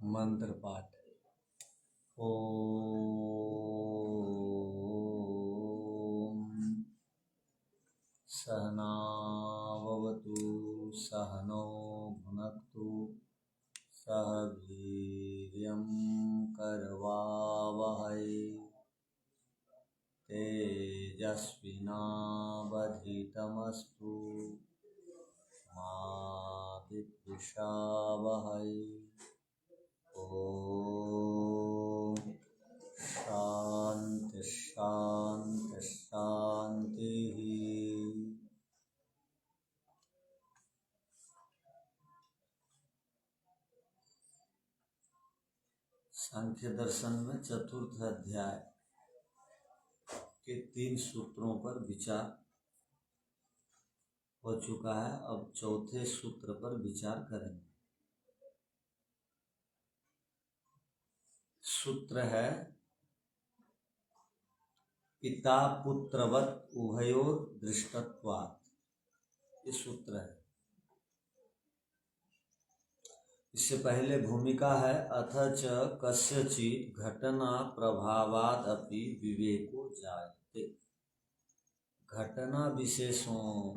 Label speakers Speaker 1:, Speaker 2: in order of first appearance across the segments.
Speaker 1: मंत्र पाठ। ओम सहनावतु सहनो भुनक्तु सह वीर्यं करवावहै तेजस्विनावधीतमस्तु मा विद्विषावहै। ओम शांति शांति शांति। सांख्य दर्शन में चतुर्थ अध्याय के 3 सूत्रों पर विचार हो चुका है। अब चौथे सूत्र पर विचार करेंगे। सूत्र है पिता पुत्रवत उभयोर दृष्टत्वात्। ये सूत्र है। इससे पहले भूमिका है अथ च कस्यचित् घटना प्रभावात् अपि विवेको जायते। घटना विशेषों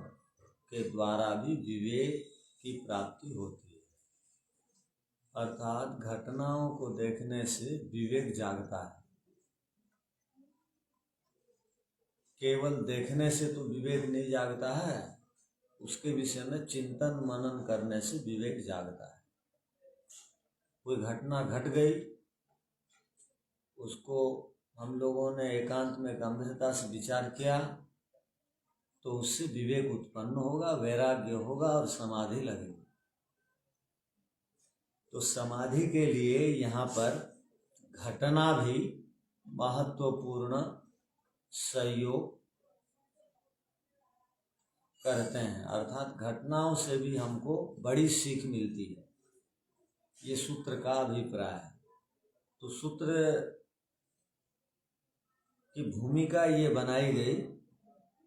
Speaker 1: के द्वारा भी विवेक की प्राप्ति होती है, अर्थात घटनाओं को देखने से विवेक जागता है। केवल देखने से तो विवेक नहीं जागता है, उसके विषय में चिंतन मनन करने से विवेक जागता है। कोई घटना घट गई, उसको हम लोगों ने एकांत में गंभीरता से विचार किया तो उससे विवेक उत्पन्न होगा, वैराग्य होगा और समाधि लगेगी। तो समाधि के लिए यहाँ पर घटना भी महत्वपूर्ण सहयोग करते हैं, अर्थात घटनाओं से भी हमको बड़ी सीख मिलती है। ये सूत्र का अभिप्राय है। तो सूत्र की भूमिका ये बनाई गई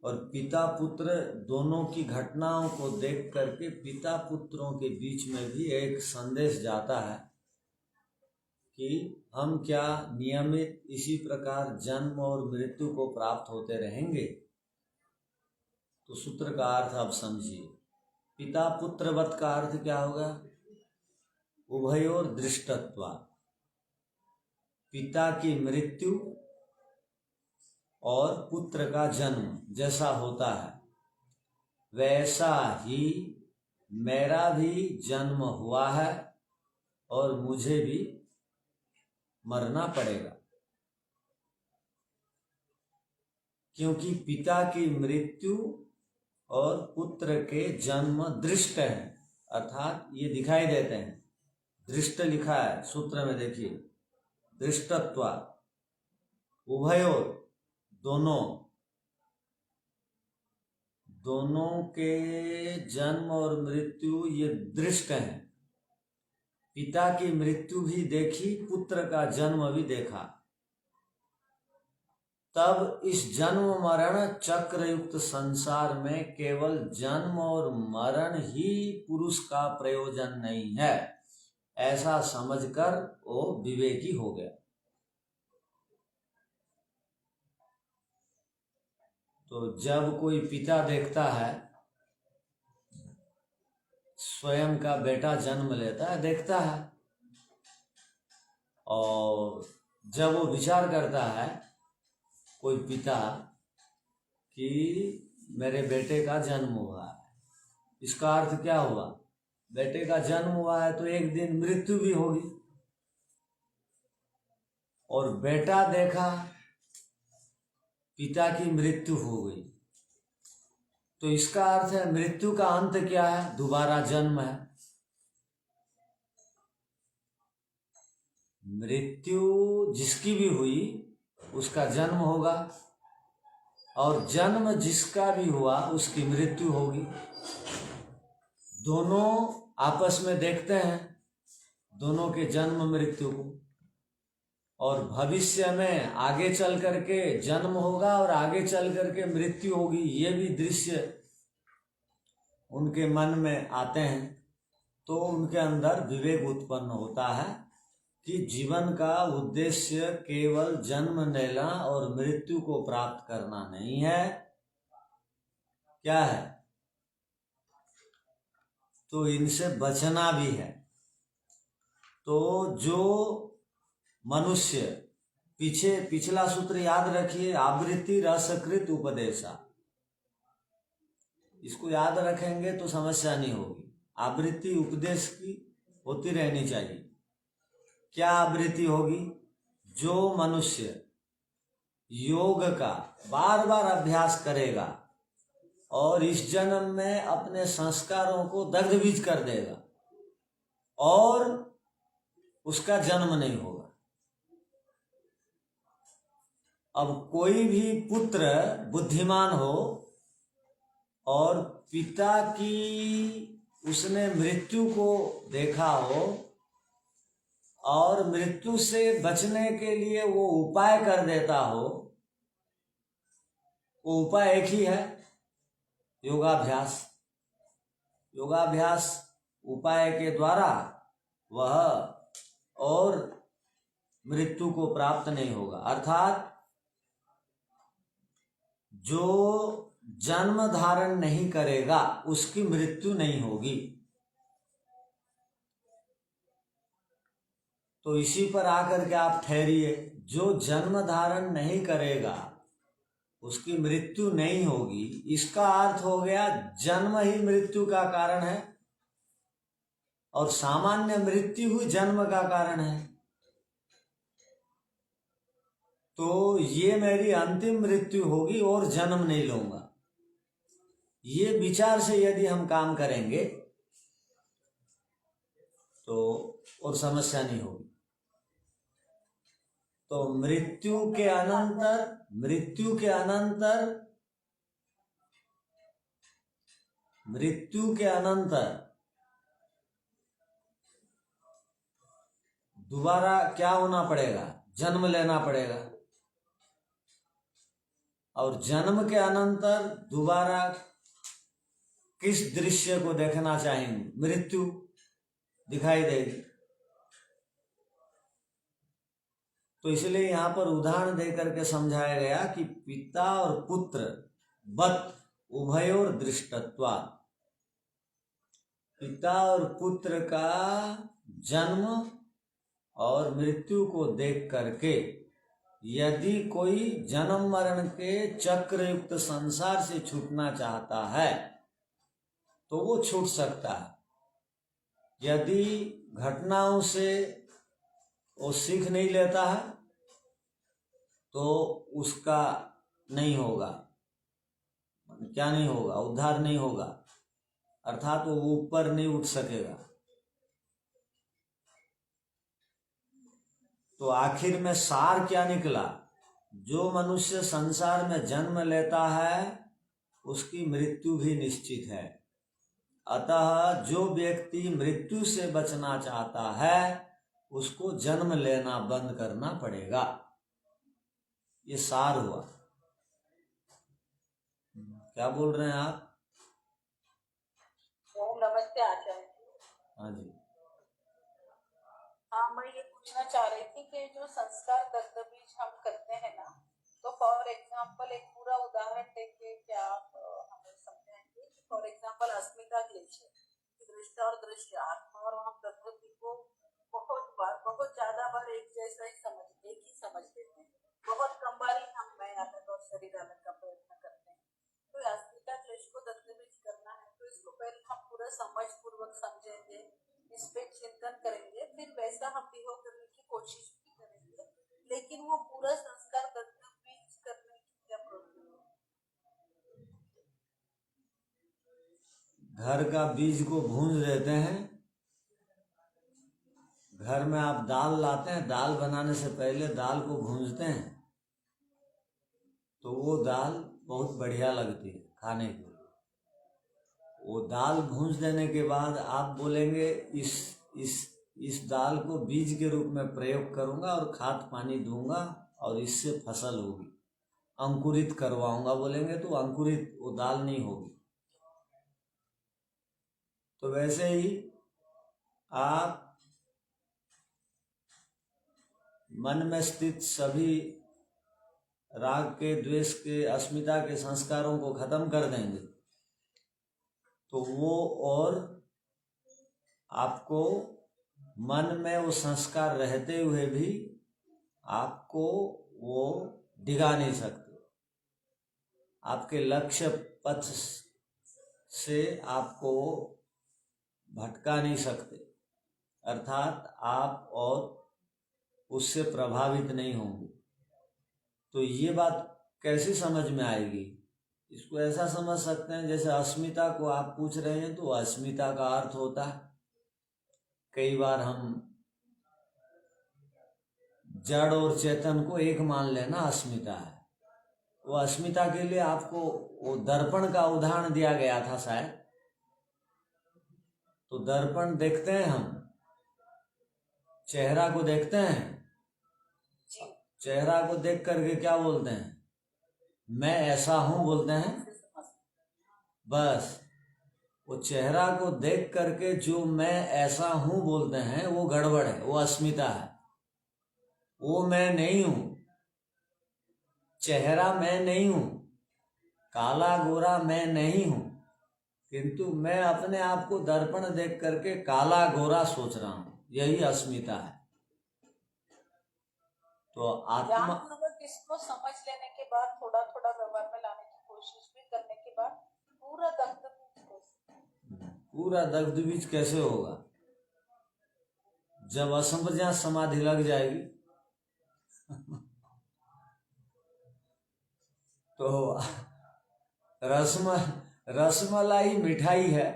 Speaker 1: और पिता पुत्र दोनों की घटनाओं को देख करके पिता पुत्रों के बीच में भी एक संदेश जाता है कि हम क्या नियमित इसी प्रकार जन्म और मृत्यु को प्राप्त होते रहेंगे। तो सूत्र का अर्थ आप समझिए। पिता पुत्रवत का अर्थ क्या होगा? उभयोर दृष्टत्वा। पिता की मृत्यु और पुत्र का जन्म जैसा होता है वैसा ही मेरा भी जन्म हुआ है और मुझे भी मरना पड़ेगा, क्योंकि पिता की मृत्यु और पुत्र के जन्म दृष्ट है, अर्थात ये दिखाई देते हैं। दृष्ट लिखा है सूत्र में, देखिए दृष्टत्वा। उभयोर दोनों के जन्म और मृत्यु ये दृष्ट हैं। पिता की मृत्यु भी देखी, पुत्र का जन्म भी देखा। तब इस जन्म मरण चक्र युक्त संसार में केवल जन्म और मरण ही पुरुष का प्रयोजन नहीं है, ऐसा समझकर वो विवेकी हो गया। तो जब कोई पिता देखता है स्वयं का बेटा जन्म लेता है, देखता है, और जब वो विचार करता है कोई पिता कि मेरे बेटे का जन्म हुआ है, इसका अर्थ क्या हुआ? बेटे का जन्म हुआ है तो एक दिन मृत्यु भी होगी। और बेटा देखा पिता की मृत्यु हो गई, तो इसका अर्थ है मृत्यु का अंत क्या है? दोबारा जन्म है। मृत्यु जिसकी भी हुई उसका जन्म होगा, और जन्म जिसका भी हुआ उसकी मृत्यु होगी। दोनों आपस में देखते हैं, दोनों के जन्म मृत्यु को, और भविष्य में आगे चल करके जन्म होगा और आगे चल करके मृत्यु होगी। ये भी दृश्य उनके मन में आते हैं, तो उनके अंदर विवेक उत्पन्न होता है कि जीवन का उद्देश्य केवल जन्म लेना और मृत्यु को प्राप्त करना नहीं है। क्या है? तो इनसे बचना भी है। तो जो मनुष्य पिछला सूत्र याद रखिए, आवृत्ति रसकृत उपदेशा, इसको याद रखेंगे तो समस्या नहीं होगी। आवृत्ति उपदेश की होती रहनी चाहिए। क्या आवृत्ति होगी? जो मनुष्य योग का बार बार अभ्यास करेगा और इस जन्म में अपने संस्कारों को दग्धबीज कर देगा और उसका जन्म नहीं होगा। अब कोई भी पुत्र बुद्धिमान हो और पिता की उसने मृत्यु को देखा हो और मृत्यु से बचने के लिए वो उपाय कर देता हो, वो उपाय एक ही है, योगाभ्यास। योगाभ्यास उपाय के द्वारा वह और मृत्यु को प्राप्त नहीं होगा। अर्थात जो जन्म धारण नहीं करेगा उसकी मृत्यु नहीं होगी। तो इसी पर आकर के आप ठहरिए, जो जन्म धारण नहीं करेगा उसकी मृत्यु नहीं होगी। इसका अर्थ हो गया जन्म ही मृत्यु का कारण है और सामान्य मृत्यु ही जन्म का कारण है। तो ये मेरी अंतिम मृत्यु होगी और जन्म नहीं लूंगा। ये विचार से यदि हम काम करेंगे तो और समस्या नहीं होगी। तो मृत्यु के अनंतर दोबारा क्या होना पड़ेगा? जन्म लेना पड़ेगा। और जन्म के अनंतर दोबारा किस दृश्य को देखना चाहेंगे? मृत्यु दिखाई देगी। तो इसलिए यहाँ पर उदाहरण देकर के समझाया गया कि पिता और पुत्र बत उभयोर दृष्टत्वात्, पिता और पुत्र का जन्म और मृत्यु को देख करके यदि कोई जन्म मरण के चक्र युक्त संसार से छूटना चाहता है तो वो छूट सकता है। यदि घटनाओं से वो सीख नहीं लेता है तो उसका नहीं होगा। क्या नहीं होगा? उद्धार नहीं होगा, अर्थात वो ऊपर नहीं उठ सकेगा। तो आखिर में सार क्या निकला? जो मनुष्य संसार में जन्म लेता है उसकी मृत्यु भी निश्चित है। अतः जो व्यक्ति मृत्यु से बचना चाहता है उसको जन्म लेना बंद करना पड़ेगा। ये सार हुआ। क्या बोल रहे हैं आप?
Speaker 2: नमस्ते आचार्य।
Speaker 1: हाँ जी।
Speaker 2: हाँ, मैं ये पूछना चाह रही थी कि जो संस्कार दग्धबीज हम करते हैं ना, तो फॉर एग्जांपल एक पूरा उदाहरण देके क्या आप हमें समझाएंगे? फॉर एग्जांपल अस्मिता क्लेश है, दृष्ट और दृश्य आत्मा, और हम प्रकृति को बहुत ज्यादा बार एक ही समझ लेते हैं। बहुत कम बार ही हम मैं अलग और शरीर अलग का प्रयत्न करते हैं। तो अस्मिता क्लेश को दग्धबीज करना है तो इसको पहले हम पूरा समझ पूर्वक समझेंगे, इस पे चिंतन करेंगे, फिर वैसा हम बिहेव करने की कोशिश भी करेंगे। लेकिन वो पूरा संस्कार दग्धबीज करने की क्या प्रॉब्लम है?
Speaker 1: घर का बीज को भूंज देते हैं। घर में आप दाल लाते हैं, दाल बनाने से पहले दाल को भूंजते हैं तो वो दाल बहुत बढ़िया लगती है खाने के लिए। वो दाल भूंज देने के बाद आप बोलेंगे इस दाल को बीज के रूप में प्रयोग करूंगा और खाद पानी दूंगा और इससे फसल होगी, अंकुरित करवाऊंगा बोलेंगे तो अंकुरित वो दाल नहीं होगी। तो वैसे ही आप मन में स्थित सभी राग के, द्वेष के, अस्मिता के संस्कारों को खत्म कर देंगे तो वो और आपको मन में वो संस्कार रहते हुए भी आपको वो डिगा नहीं सकते, आपके लक्ष्य पथ से आपको भटका नहीं सकते, अर्थात आप और उससे प्रभावित नहीं होंगे। तो ये बात कैसी समझ में आएगी? इसको ऐसा समझ सकते हैं जैसे अस्मिता को आप पूछ रहे हैं तो अस्मिता का अर्थ होता है, कई बार हम जड़ और चेतन को एक मान लेना अस्मिता है। वो अस्मिता के लिए आपको वो दर्पण का उदाहरण दिया गया था शायद। तो दर्पण देखते हैं, हम चेहरा को देखते हैं, चेहरा को देख करके क्या बोलते हैं? मैं ऐसा हूं बोलते हैं। बस वो चेहरा को देख करके जो मैं ऐसा हूं बोलते हैं वो गड़बड़ है, वो अस्मिता है। वो मैं नहीं हूं, चेहरा मैं नहीं हूं, काला गोरा मैं नहीं हूं, किंतु मैं अपने आप को दर्पण देख करके काला गोरा सोच रहा हूं, यही अस्मिता है। तो आत्मा
Speaker 2: इसको समझ लेने के बाद थोड़ा थोड़ा व्यवहार में लाने की कोशिश भी करने के बाद
Speaker 1: पूरा दग्ध बीज कैसे होगा? जब असंप्रज्ञात समाधि लग जाएगी तो रसमलाई मिठाई है,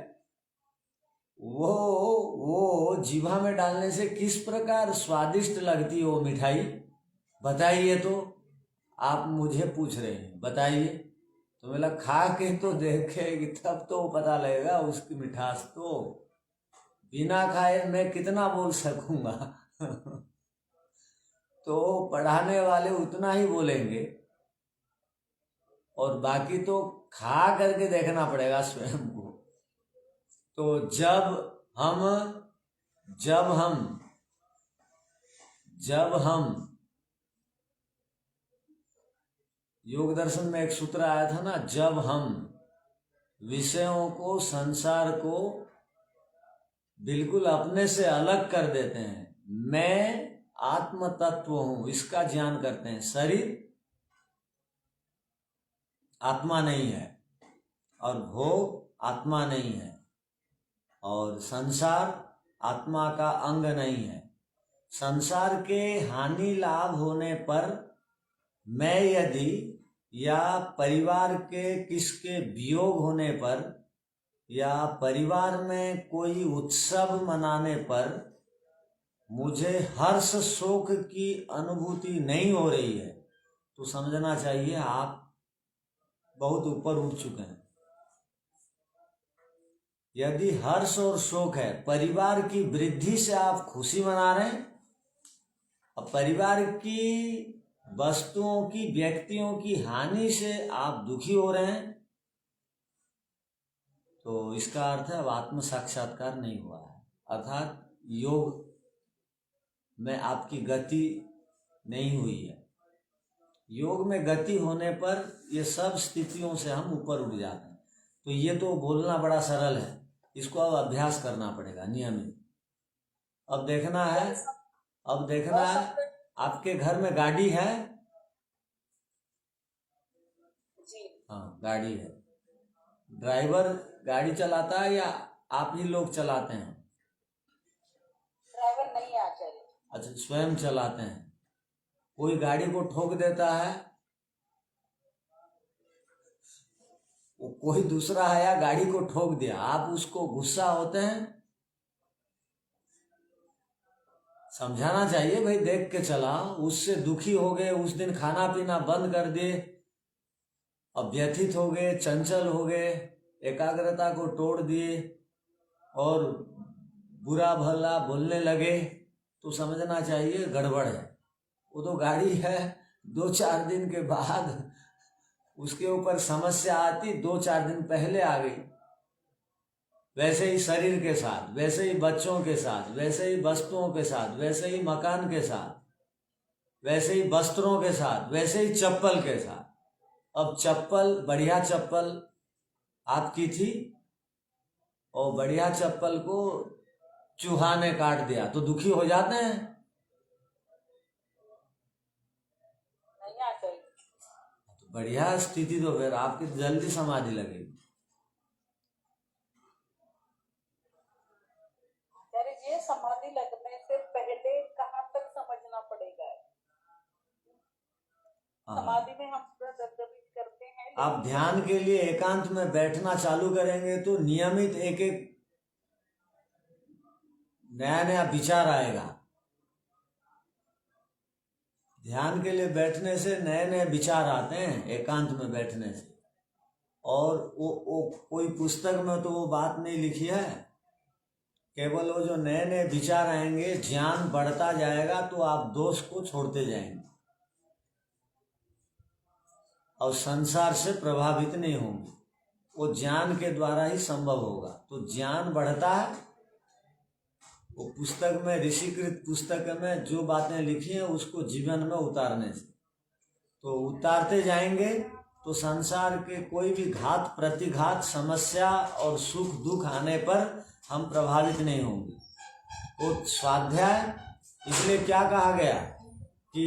Speaker 1: वो जीभा में डालने से किस प्रकार स्वादिष्ट लगती है वो मिठाई, बताइए। तो आप मुझे पूछ रहे हैं, बताइए। तो मेरा खा के तो देखेगी तब तो पता लगेगा उसकी मिठास। तो बिना खाए मैं कितना बोल सकूंगा तो पढ़ाने वाले उतना ही बोलेंगे और बाकी तो खा करके देखना पड़ेगा स्वयं को। तो जब हम योग दर्शन में एक सूत्र आया था ना, जब हम विषयों को, संसार को बिल्कुल अपने से अलग कर देते हैं, मैं आत्म तत्व हूं इसका ज्ञान करते हैं, शरीर आत्मा नहीं है और भोग आत्मा नहीं है और संसार आत्मा का अंग नहीं है। संसार के हानि लाभ होने पर मैं यदि या परिवार के किसके वियोग होने पर या परिवार में कोई उत्सव मनाने पर मुझे हर्ष शोक की अनुभूति नहीं हो रही है तो समझना चाहिए आप बहुत ऊपर उठ चुके हैं। यदि हर्ष और शोक है, परिवार की वृद्धि से आप खुशी मना रहे हैं और परिवार की वस्तुओं की, व्यक्तियों की हानि से आप दुखी हो रहे हैं, तो इसका अर्थ है अब आत्म साक्षात्कार नहीं हुआ है, अर्थात योग में आपकी गति नहीं हुई है। योग में गति होने पर ये सब स्थितियों से हम ऊपर उठ जाते हैं। तो ये तो बोलना बड़ा सरल है, इसको अब अभ्यास करना पड़ेगा नियमित। अब देखना है आपके घर में गाड़ी है? हाँ, गाड़ी है। ड्राइवर गाड़ी चलाता है या आप ही लोग चलाते हैं?
Speaker 2: ड्राइवर नहीं आचार्य।
Speaker 1: अच्छा, स्वयं चलाते हैं। कोई गाड़ी को ठोक देता है, वो कोई दूसरा आया गाड़ी को ठोक दिया, आप उसको गुस्सा होते हैं? समझाना चाहिए भाई, देख के चला। उससे दुखी हो गए, उस दिन खाना पीना बंद कर दिए, अब व्यथित हो गए, चंचल हो गए, एकाग्रता को तोड़ दिए और बुरा भला बोलने लगे, तो समझना चाहिए गड़बड़ है। वो तो गाड़ी है, 2-4 दिन के बाद उसके ऊपर समस्या आती, 2-4 दिन पहले आ गई। वैसे ही शरीर के साथ, वैसे ही बच्चों के साथ, वैसे ही वस्तुओं के साथ, वैसे ही मकान के साथ, वैसे ही वस्त्रों के साथ, वैसे ही चप्पल के साथ। अब चप्पल, बढ़िया चप्पल आपकी थी और बढ़िया चप्पल को चूहा ने काट दिया तो दुखी हो जाते हैं?
Speaker 2: नहीं आ जाएगी।
Speaker 1: तो बढ़िया स्थिति तो फिर आपकी जल्दी समाधि लगेगी।
Speaker 2: यार ये समाधि लगने से पहले कहाँ तक समझना पड़ेगा?
Speaker 1: हाँ,
Speaker 2: समाधि में हम पूरा दर्द भी करते हैं,
Speaker 1: आप ध्यान के लिए एकांत में बैठना चालू करेंगे तो नियमित एक एक नया नया विचार आएगा। ध्यान के लिए बैठने से नए नए विचार आते हैं, एकांत में बैठने से। और वो कोई पुस्तक में तो वो बात नहीं लिखी है, केवल वो जो नए नए विचार आएंगे, ज्ञान बढ़ता जाएगा तो आप दोष को छोड़ते जाएंगे और संसार से प्रभावित नहीं होंगे। वो ज्ञान के द्वारा ही संभव होगा। तो ज्ञान बढ़ता है। वो पुस्तक में, ऋषिकृत पुस्तक में जो बातें लिखी हैं उसको जीवन में उतारने से, तो उतारते जाएंगे तो संसार के कोई भी घात प्रतिघात, समस्या और सुख दुख आने पर हम प्रभावित नहीं होंगे। तो स्वाध्याय इसलिए क्या कहा गया कि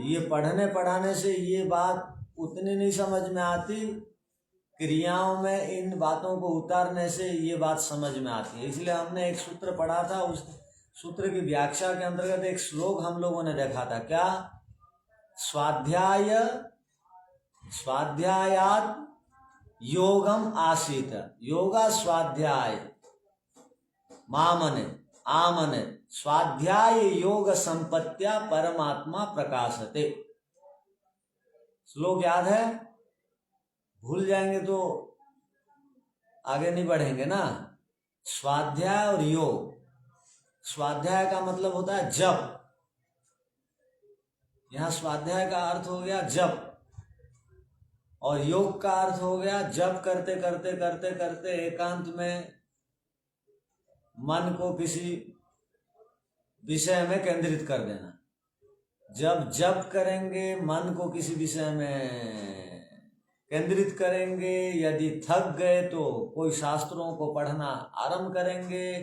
Speaker 1: ये पढ़ने पढ़ाने से ये बात उतनी नहीं समझ में आती, क्रियाओं में इन बातों को उतारने से ये बात समझ में आती है। इसलिए हमने एक सूत्र पढ़ा था, उस सूत्र की व्याख्या के अंतर्गत एक श्लोक हम लोगों ने देखा था। क्या? स्वाध्यायात योगम आसीत, योगा स्वाध्याय मामने आमने स्वाध्याय योग संपत्त्या परमात्मा प्रकाशते। श्लोक याद है? भूल जाएंगे तो आगे नहीं बढ़ेंगे ना। स्वाध्याय और योग, स्वाध्याय का मतलब होता है जप। यहां स्वाध्याय का अर्थ हो गया जप और योग का अर्थ हो गया जप करते करते करते करते एकांत में मन को किसी विषय में केंद्रित कर देना। जब जप करेंगे, मन को किसी विषय में केंद्रित करेंगे, यदि थक गए तो कोई शास्त्रों को पढ़ना आरंभ करेंगे,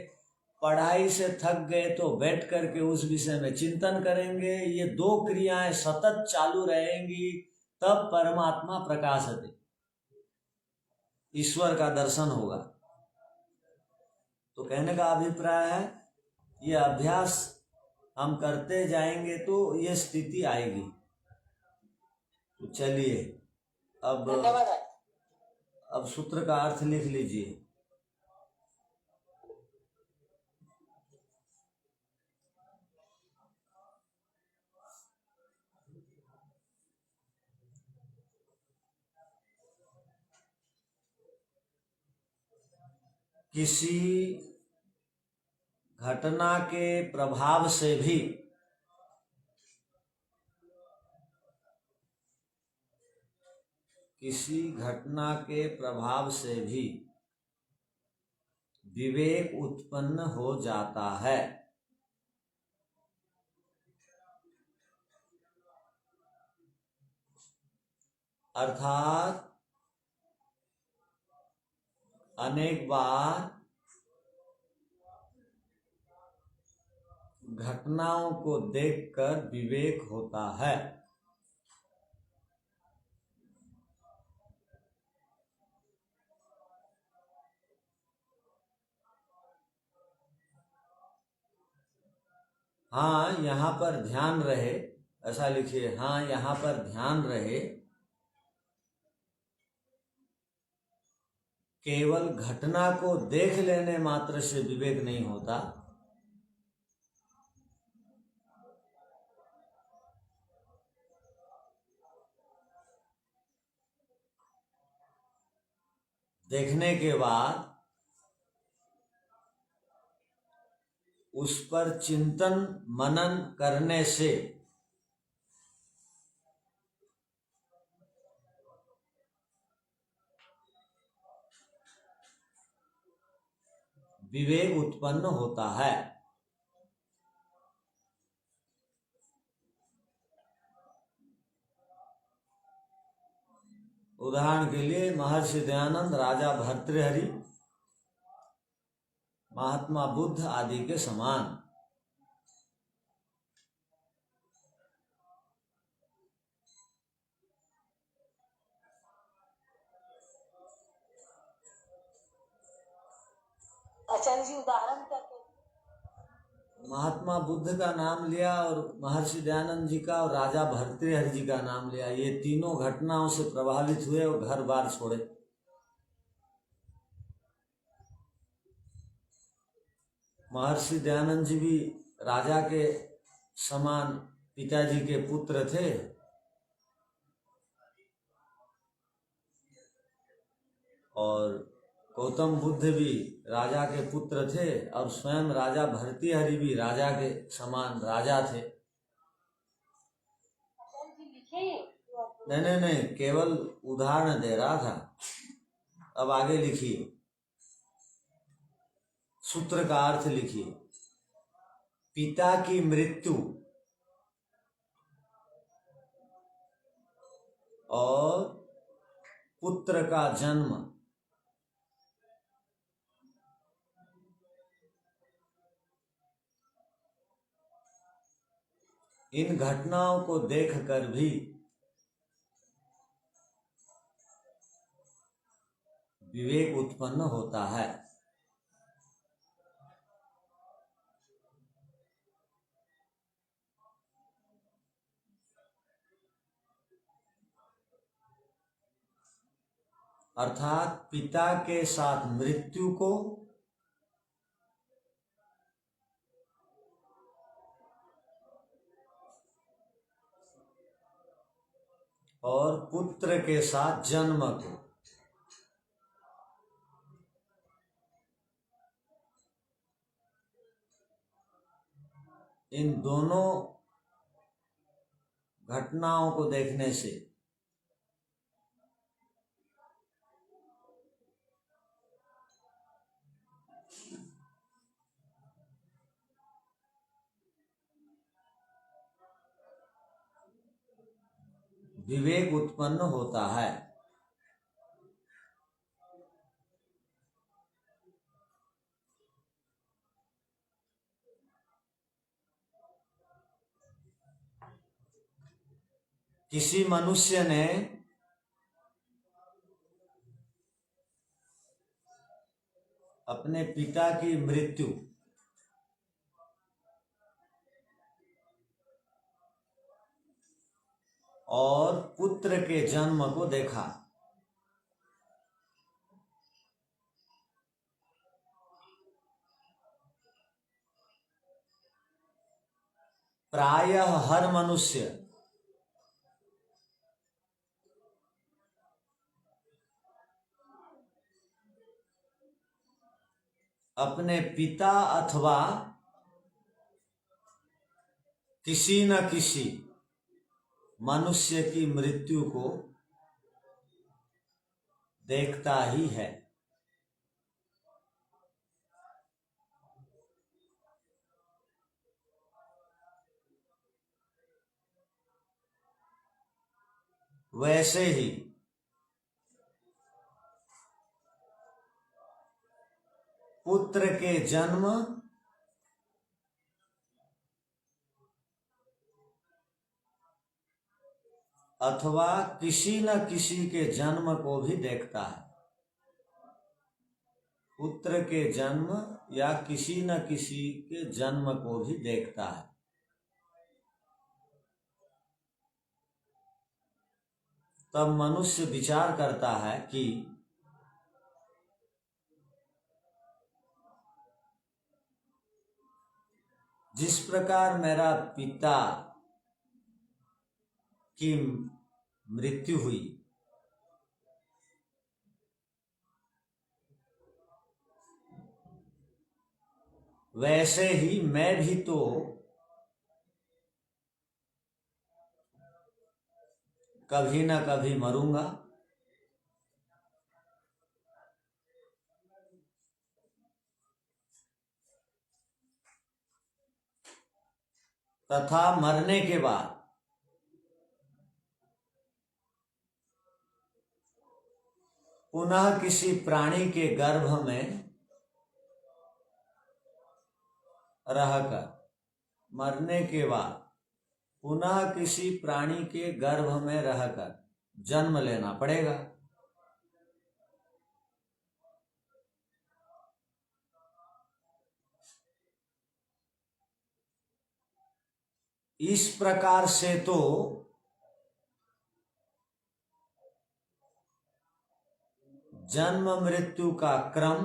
Speaker 1: पढ़ाई से थक गए तो बैठ करके उस विषय में चिंतन करेंगे। ये दो क्रियाएं सतत चालू रहेंगी, तब परमात्मा प्रकाशते, ईश्वर का दर्शन होगा। तो कहने का अभिप्राय है ये अभ्यास हम करते जाएंगे तो ये स्थिति आएगी। तो चलिए अब सूत्र का अर्थ लिख लीजिए। किसी घटना के प्रभाव से भी विवेक उत्पन्न हो जाता है। अर्थात अनेक बार घटनाओं को देखकर विवेक होता है। हाँ, यहाँ पर ध्यान रहे, ऐसा लिखिए। हाँ, यहाँ पर ध्यान रहे, केवल घटना को देख लेने मात्र से विवेक नहीं होता। देखने के बाद उस पर चिंतन मनन करने से विवेक उत्पन्न होता है। उदाहरण के लिए महर्षि दयानंद, राजा भर्तृहरि, महात्मा बुद्ध आदि के समान।
Speaker 2: आचार्य जी उदाहरण क्या थे?
Speaker 1: महात्मा बुद्ध का नाम लिया और महर्षि दयानंद जी का और राजा भर्तृहरि जी का नाम लिया। ये तीनों घटनाओं से प्रभावित हुए और घर बार छोड़े। महर्षि दयानंद जी भी राजा के समान पिताजी के पुत्र थे और गौतम बुद्ध भी राजा के पुत्र थे और स्वयं राजा भर्तृहरि भी राजा के समान राजा थे। नहीं, केवल उदाहरण दे रहा था। अब आगे लिखिए, सूत्र का अर्थ लिखिए। पिता की मृत्यु और पुत्र का जन्म इन घटनाओं को देखकर भी विवेक उत्पन्न होता है। अर्थात पिता के साथ मृत्यु को और पुत्र के साथ जन्म को इन दोनों घटनाओं को देखने से विवेक उत्पन्न होता है। किसी मनुष्य ने अपने पिता की मृत्यु और पुत्र के जन्म को देखा। प्रायः हर मनुष्य अपने पिता अथवा किसी न किसी मनुष्य की मृत्यु को देखता ही है। वैसे ही पुत्र के जन्म अथवा किसी न किसी के जन्म को भी देखता है। पुत्र के जन्म या किसी न किसी के जन्म को भी देखता है। तब मनुष्य विचार करता है कि जिस प्रकार मेरा पिता की मृत्यु हुई, वैसे ही मैं भी तो कभी न कभी मरूंगा। तथा मरने के बाद पुनः किसी प्राणी के गर्भ में रहकर, मरने के बाद पुनः किसी प्राणी के गर्भ में रहकर जन्म लेना पड़ेगा। इस प्रकार से तो जन्म मृत्यु का क्रम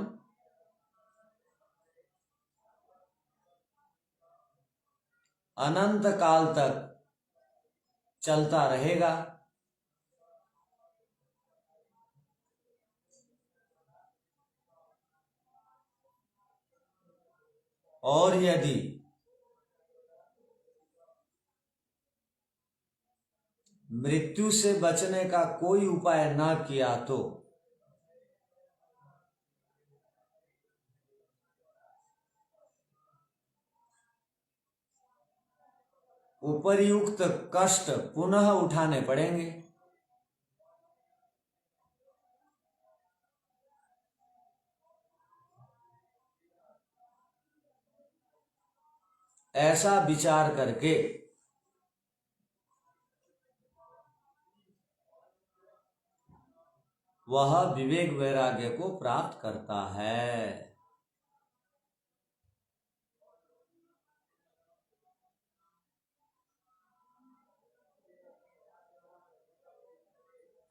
Speaker 1: अनंत काल तक चलता रहेगा। और यदि मृत्यु से बचने का कोई उपाय न किया तो उपर्युक्त कष्ट पुनः उठाने पड़ेंगे। ऐसा विचार करके वह विवेक वैराग्य को प्राप्त करता है।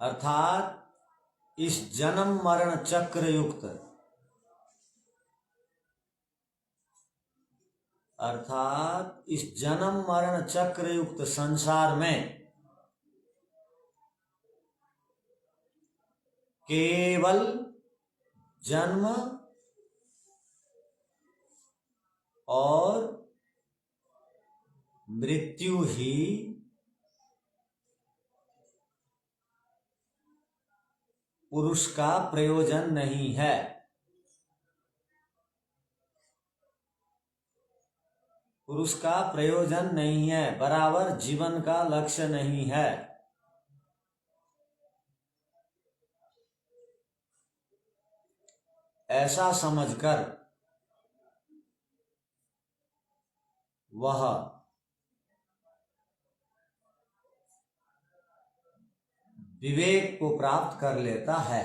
Speaker 1: अर्थात इस जन्म मरण चक्र युक्त, अर्थात इस जन्म मरण चक्र युक्त संसार में केवल जन्म और मृत्यु ही पुरुष का प्रयोजन नहीं है। पुरुष का प्रयोजन नहीं है, बराबर जीवन का लक्ष्य नहीं है। ऐसा समझकर वह विवेक को प्राप्त कर लेता है।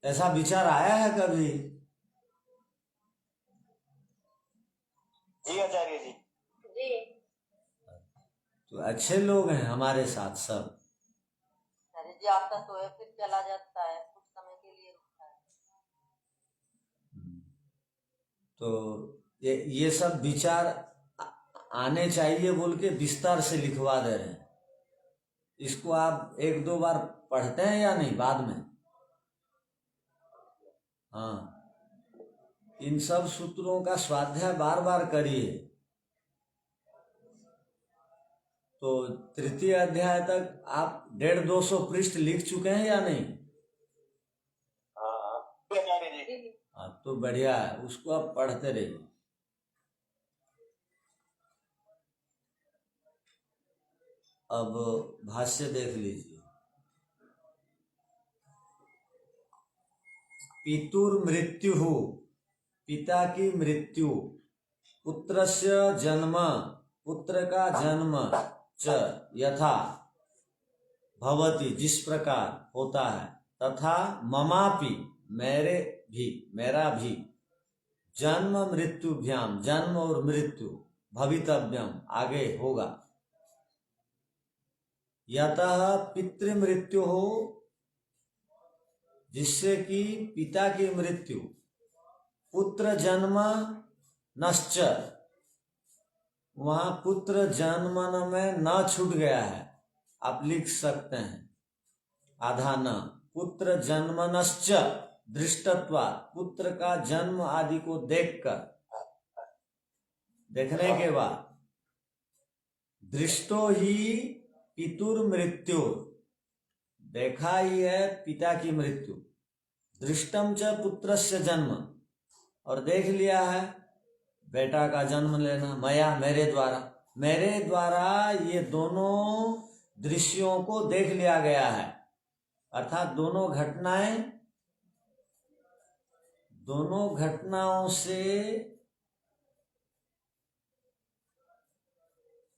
Speaker 1: ऐसा विचार आया है कभी?
Speaker 3: जी आचार्य जी।
Speaker 2: जी
Speaker 1: तो अच्छे लोग हैं हमारे साथ सब।
Speaker 4: अरे जी आपका सोया फिर चला जाता है, कुछ समय के लिए रुकता है।
Speaker 1: तो ये सब विचार आने चाहिए बोल के विस्तार से लिखवा दे रहे हैं। इसको आप एक दो बार पढ़ते हैं या नहीं बाद में? हाँ, इन सब सूत्रों का स्वाध्याय बार बार करिए। तो तृतीय अध्याय तक आप 150-200 पृष्ठ लिख चुके हैं या नहीं?
Speaker 3: हाँ आचार्य जी।
Speaker 1: हाँ, तो बढ़िया है, उसको आप पढ़ते रहिए। अब भाष्य देख लीजिए। पितुर मृत्यु, पिता की मृत्यु, पुत्रस्य जन्म, पुत्र का जन्म, च यथा भवति जिस प्रकार होता है, तथा ममापि मेरे भी, मेरा भी, जन्म मृत्युभ्याम, जन्म और मृत्यु, भवितव्यम आगे होगा, यतः पितृमृत्यु हो, जिससे कि पिता की मृत्यु, पुत्र जन्म नश्च, वहां पुत्र जन्मन में न छूट गया है, आप लिख सकते हैं आधा न, पुत्र जन्मनश्च दृष्टत्वा, पुत्र का जन्म आदि को देखकर, देखने के बाद, दृष्टो ही पितुर मृत्यु, देखा ही है पिता की मृत्यु, दृष्टम च पुत्रस्य जन्म, और देख लिया है बेटा का जन्म लेना, मेरे द्वारा ये दोनों दृश्यों को देख लिया गया है। अर्थात दोनों घटनाओं से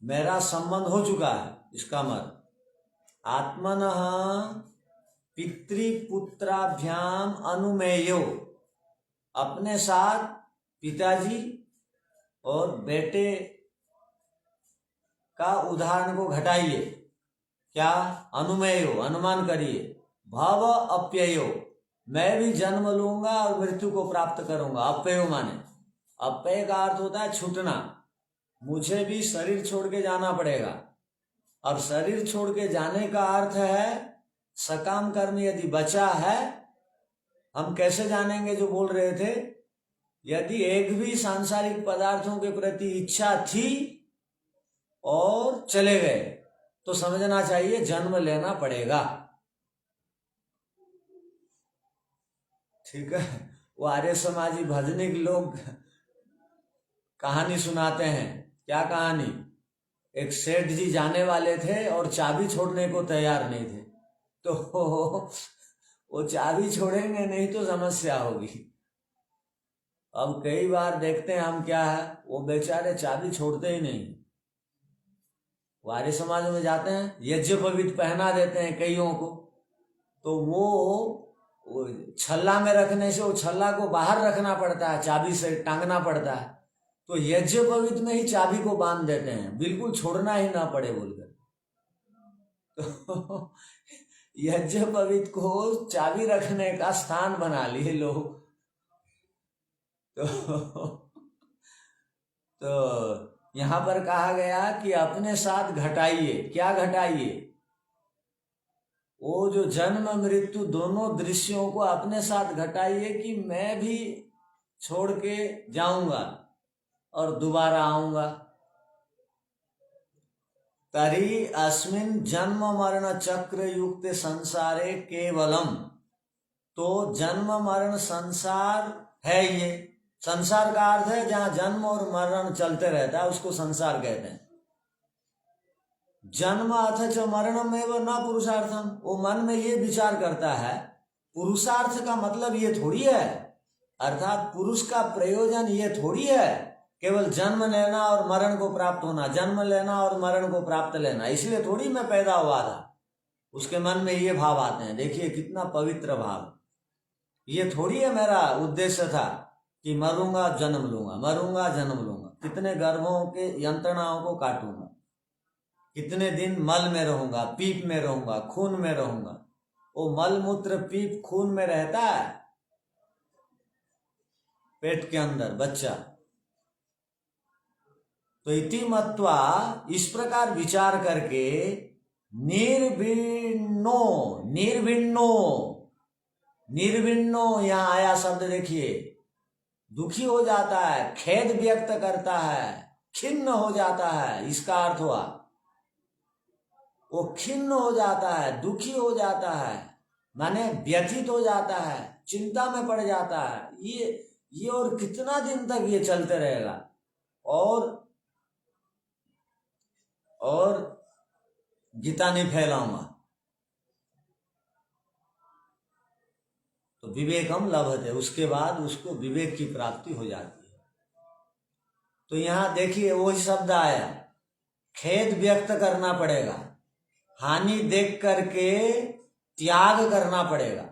Speaker 1: मेरा संबंध हो चुका है। इसका मत आत्मनः पितृपुत्राभ्याम अनुमेयो, अपने साथ पिताजी और बेटे का उदाहरण को घटाइए। क्या? अनुमेयो, अनुमान करिए। भव अप्ययो, मैं भी जन्म लूंगा और मृत्यु को प्राप्त करूंगा। अप्ययो माने, अप्यय का अर्थ होता है छूटना। मुझे भी शरीर छोड़ के जाना पड़ेगा। अब शरीर छोड़ के जाने का अर्थ है सकाम कर्म यदि बचा है, हम कैसे जानेंगे? जो बोल रहे थे, यदि एक भी सांसारिक पदार्थों के प्रति इच्छा थी और चले गए तो समझना चाहिए जन्म लेना पड़ेगा। ठीक है। वो आर्य समाजी भजनिक लोग कहानी सुनाते हैं। क्या कहानी? एक सेठ जी जाने वाले थे और चाबी छोड़ने को तैयार नहीं थे, तो वो चाबी छोड़ेंगे नहीं तो समस्या होगी। अब कई बार देखते हैं हम क्या है, वो बेचारे चाबी छोड़ते ही नहीं। वो आर्य समाज में जाते हैं, यज्ञोपवीत पहना देते हैं कईयों को, तो वो छल्ला में रखने से वो छल्ला को बाहर रखना पड़ता है, चाबी से टांगना पड़ता है। तो यज्ञोपवीत में ही चाबी को बांध देते हैं, बिल्कुल छोड़ना ही ना पड़े बोलकर। तो यज्ञोपवीत को चाबी रखने का स्थान बना लिए लोग। तो यहां पर कहा गया कि अपने साथ घटाइए। क्या घटाइए? वो जो जन्म मृत्यु दोनों दृश्यों को अपने साथ घटाइए कि मैं भी छोड़ के जाऊंगा और दोबारा आऊंगा। तरी अस्मिन् जन्म मरण चक्र युक्त संसारे केवलम, तो जन्म मरण संसार है। ये संसार का अर्थ है जहां जन्म और मरण चलते रहता है, उसको संसार कहते हैं। जन्म अथच मरणम एवं न पुरुषार्थम, वो मन में ये विचार करता है पुरुषार्थ का मतलब ये थोड़ी है, अर्थात पुरुष का प्रयोजन ये थोड़ी है केवल जन्म लेना और मरण को प्राप्त होना, जन्म लेना और मरण को प्राप्त लेना, इसलिए थोड़ी मैं पैदा हुआ था। उसके मन में ये भाव आते हैं। देखिए कितना पवित्र भाव। ये थोड़ी है मेरा उद्देश्य था कि मरूंगा जन्म लूंगा, मरूंगा जन्म लूंगा, कितने गर्भों के यंत्रणाओं को काटूंगा, कितने दिन मल में रहूंगा, पीप में रहूंगा, खून में रहूंगा। वो मल मूत्र पीप खून में रहता है, पेट के अंदर बच्चा। तो इति मत्वा, इस प्रकार विचार करके निर्विण्णो, निर्विण्णो, निर्विण्णो यहां आया शब्द देखिए, दुखी हो जाता है, खेद व्यक्त करता है, खिन्न हो जाता है, इसका अर्थ हुआ वो खिन्न हो जाता है, दुखी हो जाता है, माने व्यथित हो जाता है, चिंता में पड़ जाता है। ये और कितना दिन तक ये चलते रहेगा? और गीता नहीं फैलाऊंगा। तो विवेकम लभते, उसके बाद उसको विवेक की प्राप्ति हो जाती है। तो यहां देखिए वही शब्द आया, खेद व्यक्त करना पड़ेगा, हानि देख करके त्याग करना पड़ेगा।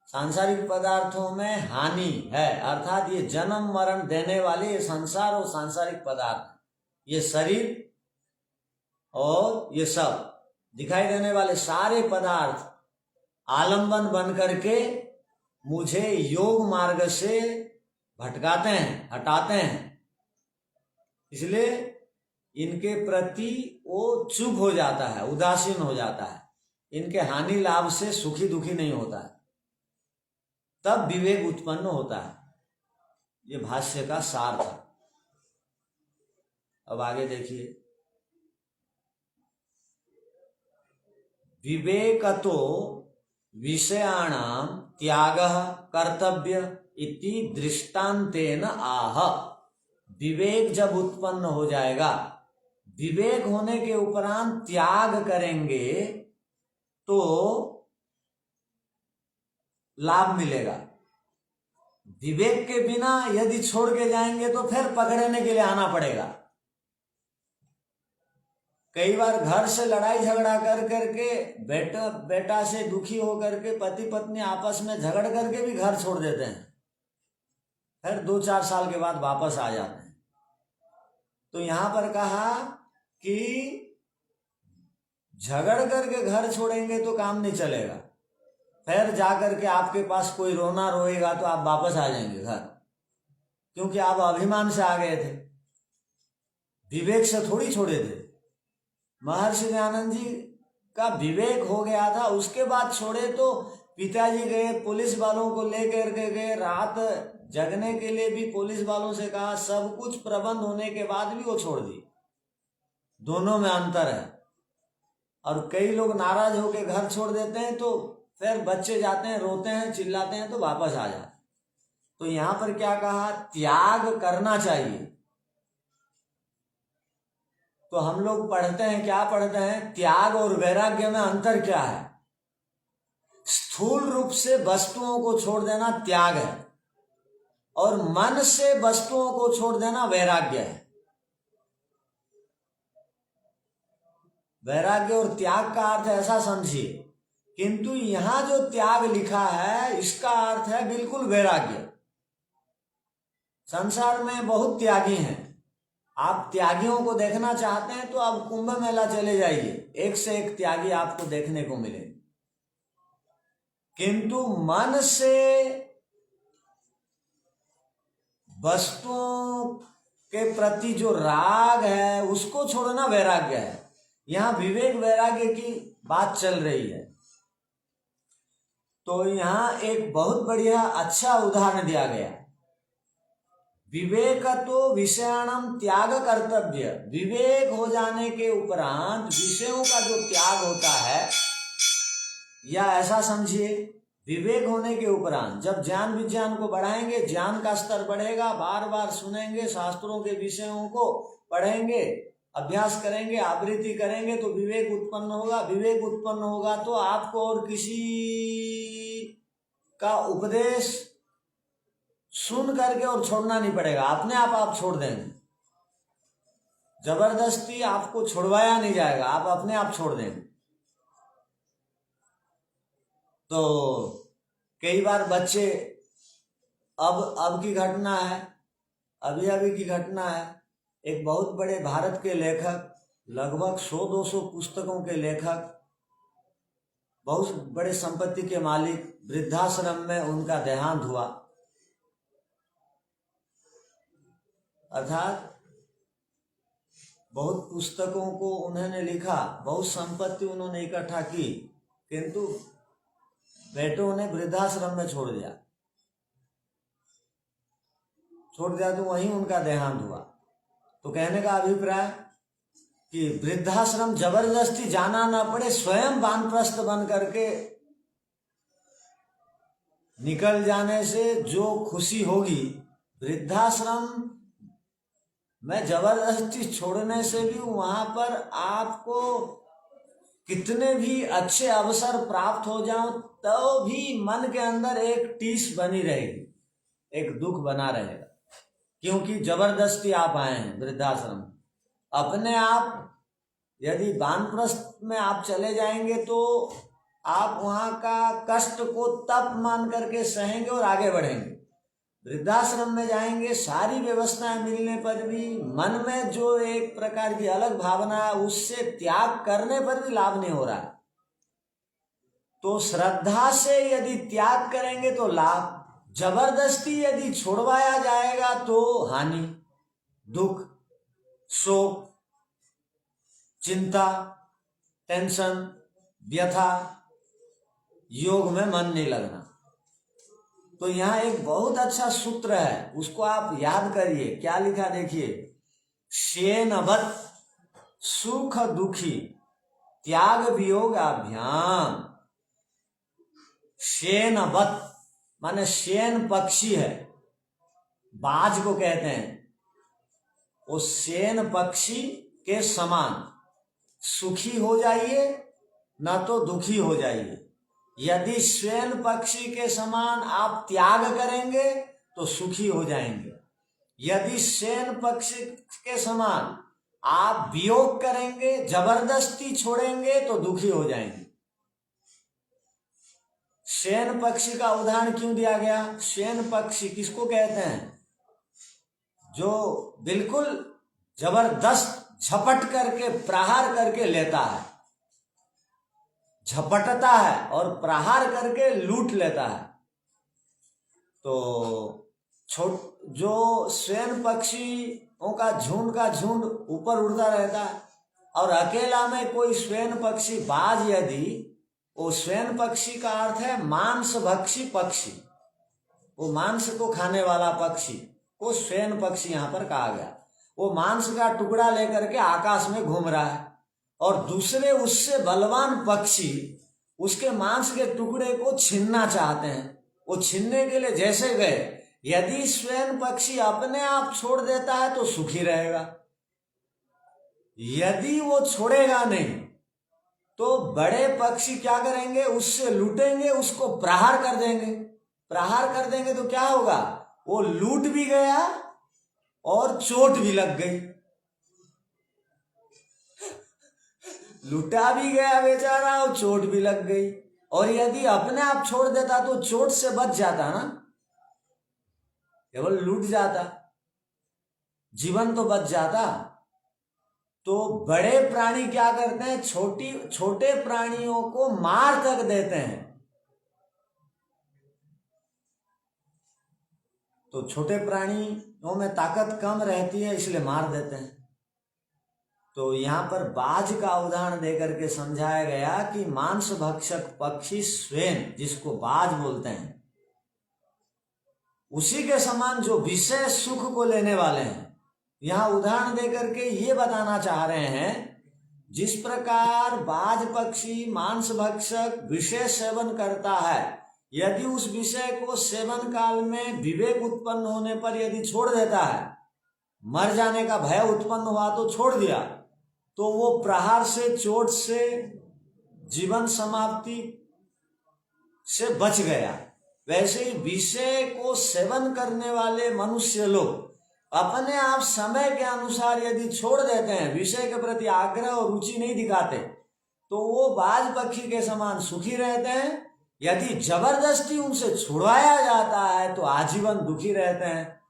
Speaker 1: सांसारिक पदार्थों में हानि है, अर्थात ये जन्म मरण देने वाले ये संसार और सांसारिक पदार्थ, ये शरीर और ये सब दिखाई देने वाले सारे पदार्थ आलंबन बन करके मुझे योग मार्ग से भटकाते हैं, हटाते हैं। इसलिए इनके प्रति वो चुप हो जाता है, उदासीन हो जाता है, इनके हानि लाभ से सुखी दुखी नहीं होता है, तब विवेक उत्पन्न होता है। ये भाष्य का सार था। अब आगे देखिए, विवेकतो विषयाणाम त्यागः कर्तव्य इति दृष्टांतेन आह। विवेक जब उत्पन्न हो जाएगा, विवेक होने के उपरांत त्याग करेंगे तो लाभ मिलेगा। विवेक के बिना यदि छोड़ के जाएंगे तो फिर पकड़ने के लिए आना पड़ेगा। कई बार घर से लड़ाई झगड़ा कर करके बेटा से दुखी होकर के पति पत्नी आपस में झगड़ करके भी घर छोड़ देते हैं, फिर 2-4 साल के बाद वापस आ जाते हैं। तो यहां पर कहा कि झगड़ करके घर छोड़ेंगे तो काम नहीं चलेगा, फिर जाकर के आपके पास कोई रोना रोएगा तो आप वापस आ जाएंगे घर, क्योंकि आप अभिमान से आ गए थे, विवेक से थोड़ी छोड़े थे। महर्षि दयानंद जी का विवेक हो गया था, उसके बाद छोड़े। तो पिताजी गए, पुलिस वालों को लेकर के गए, रात जगने के लिए भी पुलिस वालों से कहा, सब कुछ प्रबंध होने के बाद भी वो छोड़ दी। दोनों में अंतर है। और कई लोग नाराज होकर घर छोड़ देते हैं तो फिर बच्चे जाते हैं, रोते हैं, चिल्लाते हैं तो वापस आ जाते। तो यहां पर क्या कहा, त्याग करना चाहिए। तो हम लोग पढ़ते हैं, क्या पढ़ते हैं, त्याग और वैराग्य में अंतर क्या है। स्थूल रूप से वस्तुओं को छोड़ देना त्याग है, और मन से वस्तुओं को छोड़ देना वैराग्य है। वैराग्य और त्याग का अर्थ ऐसा समझिए, किंतु यहां जो त्याग लिखा है इसका अर्थ है बिल्कुल वैराग्य। संसार में बहुत त्यागी हैं, आप त्यागियों को देखना चाहते हैं तो आप कुंभ मेला चले जाइए, एक से एक त्यागी आपको देखने को मिले। किंतु मन से वस्तुओं के प्रति जो राग है उसको छोड़ना वैराग्य है। यहां विवेक वैराग्य की बात चल रही है। तो यहां एक बहुत बढ़िया अच्छा उदाहरण दिया गया। विवेक तो विषयाणाम त्याग कर्तव्य। विवेक हो जाने के उपरांत विषयों का जो त्याग होता है, या ऐसा समझिए, विवेक होने के उपरांत जब ज्ञान विज्ञान को बढ़ाएंगे, ज्ञान का स्तर बढ़ेगा, बार बार सुनेंगे, शास्त्रों के विषयों को पढ़ेंगे, अभ्यास करेंगे, आवृत्ति करेंगे तो विवेक उत्पन्न होगा। विवेक उत्पन्न होगा तो आपको और किसी का उपदेश सुन करके और छोड़ना नहीं पड़ेगा, अपने आप छोड़ देंगे। जबरदस्ती आपको छुड़वाया नहीं जाएगा, आप अपने आप छोड़ देंगे। तो कई बार बच्चे, अब की घटना है, अभी की घटना है, एक बहुत बड़े भारत के लेखक, लगभग 100-200 पुस्तकों के लेखक, बहुत बड़े संपत्ति के मालिक, वृद्धाश्रम में उनका देहांत हुआ। अर्थात बहुत पुस्तकों को उन्होंने लिखा, बहुत संपत्ति उन्होंने इकट्ठा की, किंतु बेटों ने वृद्धाश्रम में छोड़ दिया तो वहीं उनका देहांत हुआ। तो कहने का अभिप्राय कि वृद्धाश्रम जबरदस्ती जाना ना पड़े, स्वयं वानप्रस्थ बन करके निकल जाने से जो खुशी होगी, वृद्धाश्रम में जबरदस्ती छोड़ने से भी वहां पर आपको कितने भी अच्छे अवसर प्राप्त हो जाओ तो भी मन के अंदर एक टीस बनी रहेगी, एक दुख बना रहेगा, क्योंकि जबरदस्ती आप आए हैं वृद्धाश्रम। अपने आप यदि वानप्रस्थ में आप चले जाएंगे तो आप वहां का कष्ट को तप मान करके सहेंगे और आगे बढ़ेंगे। वृद्धाश्रम में जाएंगे, सारी व्यवस्थाएं मिलने पर भी मन में जो एक प्रकार की अलग भावना है, उससे त्याग करने पर भी लाभ नहीं हो रहा है। तो श्रद्धा से यदि त्याग करेंगे तो लाभ, जबरदस्ती यदि छोड़वाया जाएगा तो हानि, दुख, शोक, चिंता, टेंशन, व्यथा, योग में मन नहीं लगना। तो यहाँ एक बहुत अच्छा सूत्र है, उसको आप याद करिए। क्या लिखा देखिए, शेनवत सुख दुखी त्याग वियोग अभ्याम। शेनवत माने शयन पक्षी है, बाज को कहते हैं, वो शयन पक्षी के समान सुखी हो जाइए न तो दुखी हो जाइए। यदि शयन पक्षी के समान आप त्याग करेंगे तो सुखी हो जाएंगे, यदि शयन पक्षी के समान आप वियोग करेंगे, जबरदस्ती छोड़ेंगे तो दुखी हो जाएंगे। शयन पक्षी का उदाहरण क्यों दिया गया? शयन पक्षी किसको कहते हैं? जो बिल्कुल जबरदस्त झपट करके प्रहार करके लेता है, झपटता है और प्रहार करके लूट लेता है। तो जो शयन पक्षियों का झुंड ऊपर उड़ता रहता है और अकेला में कोई शयन पक्षी बाज, यदि वो शयन पक्षी का अर्थ है मांस भक्षी पक्षी, वो मांस को खाने वाला पक्षी को शयन पक्षी यहां पर कहा गया। वो मांस का टुकड़ा लेकर के आकाश में घूम रहा है और दूसरे उससे बलवान पक्षी उसके मांस के टुकड़े को छीनना चाहते हैं। वो छीनने के लिए जैसे गए, यदि शयन पक्षी अपने आप छोड़ देता है तो सुखी रहेगा, यदि वो छोड़ेगा नहीं तो बड़े पक्षी क्या करेंगे? उससे लूटेंगे, उसको प्रहार कर देंगे। प्रहार कर देंगे तो क्या होगा? वो लूट भी गया और चोट भी लग गई, लूटा भी गया बेचारा और चोट भी लग गई। और यदि अपने आप छोड़ देता तो चोट से बच जाता ना, केवल लूट जाता, जीवन तो बच जाता। तो बड़े प्राणी क्या करते हैं? छोटे प्राणियों को मार तक देते हैं। तो छोटे प्राणियों में ताकत कम रहती है इसलिए मार देते हैं। तो यहाँ पर बाज का उदाहरण देकर के समझाया गया कि मांस भक्षक पक्षी स्वयं, जिसको बाज बोलते हैं, उसी के समान जो विषय सुख को लेने वाले हैं। यहाँ उदाहरण देकर के ये बताना चाह रहे हैं, जिस प्रकार बाज पक्षी मांस भक्षक विषय सेवन करता है, यदि उस विषय को सेवन काल में विवेक उत्पन्न होने पर यदि छोड़ देता है, मर जाने का भय उत्पन्न हुआ तो छोड़ दिया, तो वो प्रहार से, चोट से, जीवन समाप्ति से बच गया। वैसे ही विषय को सेवन करने वाले मनुष्य लोग अपने आप समय के अनुसार यदि छोड़ देते हैं, विषय के प्रति आग्रह और रुचि नहीं दिखाते, तो वो बाज पक्षी के समान सुखी रहते हैं। यदि जबरदस्ती उनसे छुड़वाया जाता है तो आजीवन दुखी रहते हैं।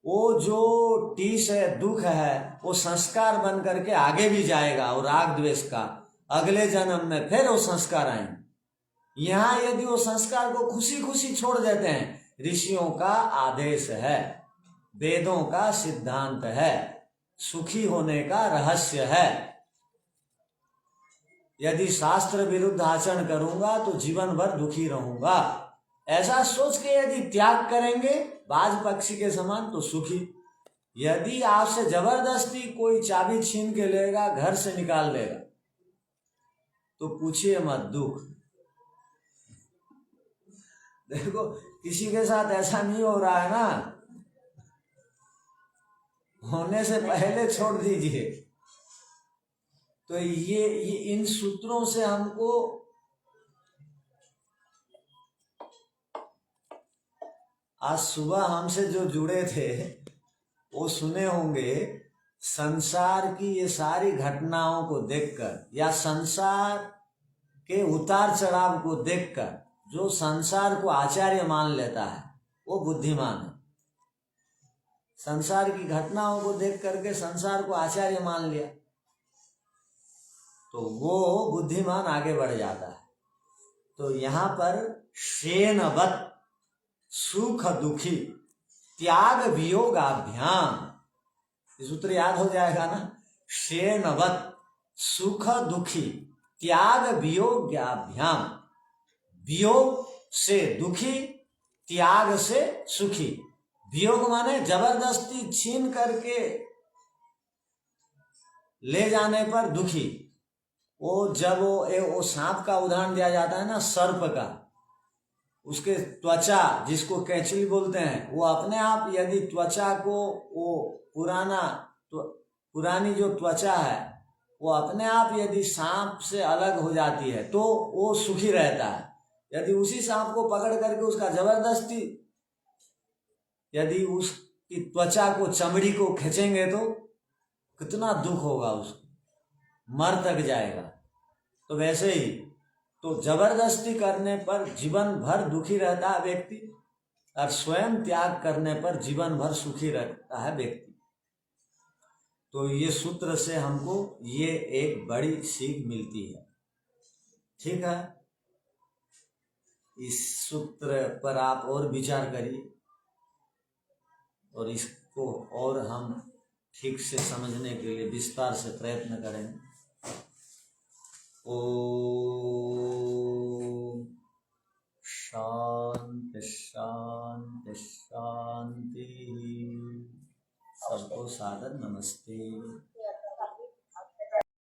Speaker 1: वो जो टीस है, दुख है, वो संस्कार बन करके आगे भी जाएगा और राग द्वेष का अगले जन्म में फिर वो संस्कार आएंगे। यहाँ यदि वो संस्कार को खुशी खुशी छोड़ देते हैं, ऋषियों का आदेश है, वेदों का सिद्धांत है, सुखी होने का रहस्य है। यदि शास्त्र विरुद्ध आचरण करूंगा तो जीवन भर दुखी रहूंगा, ऐसा सोच के यदि त्याग करेंगे बाज पक्षी के समान तो सुखी। यदि आपसे जबरदस्ती कोई चाबी छीन के लेगा, घर से निकाल लेगा, तो पूछिए मत, दुख। देखो किसी के साथ ऐसा नहीं हो रहा है ना, होने से पहले छोड़ दीजिए। तो ये इन सूत्रों से हमको आज सुबह हमसे जो जुड़े थे वो सुने होंगे, संसार की ये सारी घटनाओं को देखकर या संसार के उतार चढ़ाव को देखकर जो संसार को आचार्य मान लेता है वो बुद्धिमान है। संसार की घटनाओं को देख करके संसार को आचार्य मान लिया तो वो बुद्धिमान आगे बढ़ जाता है। तो यहाँ पर शेनवत सुख दुखी त्याग वियोगाभ्याम, ये सूत्र याद हो जाएगा ना। शेनवत सुख दुखी त्याग वियोगाभ्याम, वियोग से दुखी, त्याग से सुखी। वियोग माने जबरदस्ती छीन करके ले जाने पर दुखी। वो जब वो सांप का उदाहरण दिया जाता है ना, सर्प का, उसके त्वचा, जिसको कैंचली बोलते हैं, वो अपने आप यदि त्वचा को, वो पुरानी जो त्वचा है वो अपने आप यदि सांप से अलग हो जाती है तो वो सुखी रहता है। यदि उसी सांप को पकड़ करके उसका जबरदस्ती यदि उसकी त्वचा को, चमड़ी को खींचेंगे तो कितना दुख होगा, उसको मर तक जाएगा। तो वैसे ही तो जबरदस्ती करने पर जीवन भर दुखी रहता है व्यक्ति, और स्वयं त्याग करने पर जीवन भर सुखी रहता है व्यक्ति। तो ये सूत्र से हमको ये एक बड़ी सीख मिलती है। ठीक है, इस सूत्र पर आप और विचार करिए और इसको और हम ठीक से समझने के लिए विस्तार से प्रयत्न करेंगे। ओम शांति शांति शांति। सबको सादर नमस्ते।